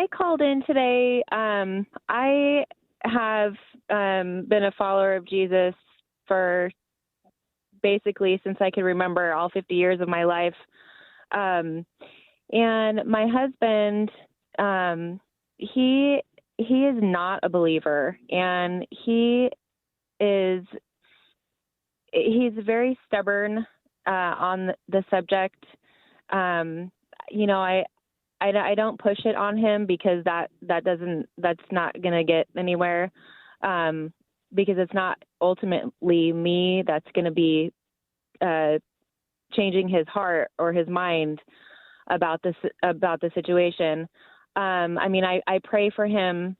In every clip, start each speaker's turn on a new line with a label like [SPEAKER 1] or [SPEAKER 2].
[SPEAKER 1] I called in today. I have been a follower of Jesus for basically since I can remember, all 50 years of my life. And my husband, he is not a believer, and he's very stubborn on the subject. I don't push it on him because that's not going to get anywhere. Because it's not ultimately me that's going to be changing his heart or his mind about the situation. I pray for him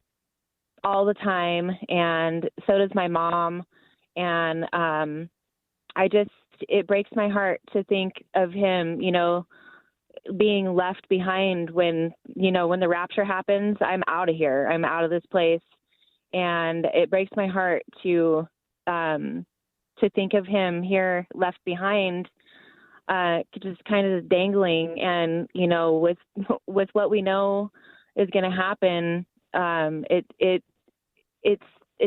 [SPEAKER 1] all the time, and so does my mom. And it breaks my heart to think of him, being left behind when the rapture happens. I'm out of here. I'm out of this place. And it breaks my heart to think of him here left behind, just kind of dangling. And, with what we know is going to happen, it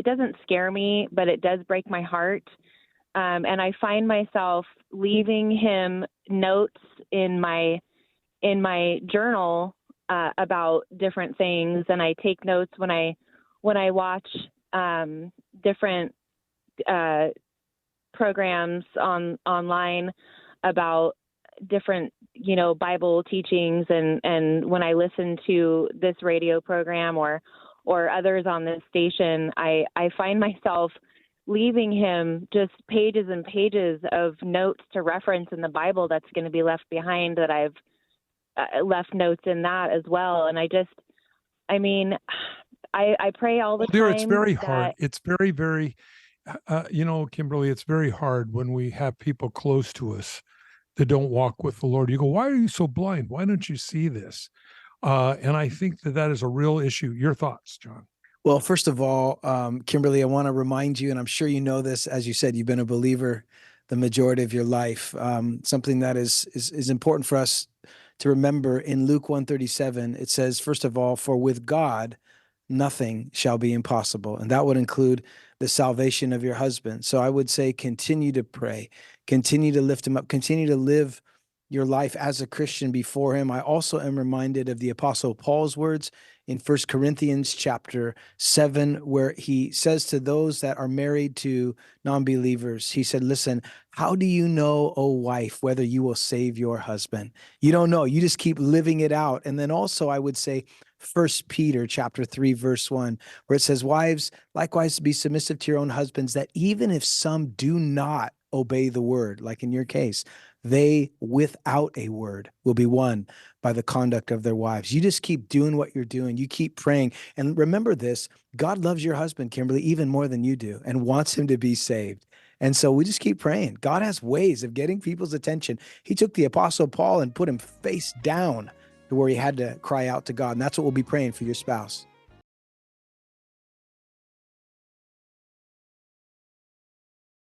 [SPEAKER 1] doesn't scare me, but it does break my heart. And I find myself leaving him notes in my journal about different things, and I take notes when I watch different programs online about different Bible teachings, and when I listen to this radio program or others on this station, I find myself leaving him just pages and pages of notes to reference in the Bible that's going to be left behind, that I've left notes in that as well. And I pray all the time.
[SPEAKER 2] Dear, it's very hard. It's very, very, Kimberly, it's very hard when we have people close to us that don't walk with the Lord. You go, why are you so blind? Why don't you see this? And I think that is a real issue. Your thoughts, John?
[SPEAKER 3] Well, first of all, Kimberly, I want to remind you, and I'm sure you know this, as you said, you've been a believer the majority of your life. Something that is important for us to remember in Luke 1:37, it says, first of all, for with God, nothing shall be impossible. And that would include the salvation of your husband. So I would say, continue to pray, continue to lift him up, continue to live your life as a Christian before him. I also am reminded of the Apostle Paul's words in 1 Corinthians chapter 7, where he says to those that are married to non-believers, he said, listen, how do you know, O wife, whether you will save your husband? You don't know. You just keep living it out. And then also I would say 1 Peter chapter 3, verse 1, where it says, wives, likewise be submissive to your own husbands, that even if some do not obey the word, like in your case, they without a word will be won by the conduct of their wives. You just keep doing what you're doing. You keep praying. And remember this, God loves your husband, Kimberly, even more than you do, and wants him to be saved. And so we just keep praying. God has ways of getting people's attention. He took the Apostle Paul and put him face down to where he had to cry out to God. And that's what we'll be praying for your spouse.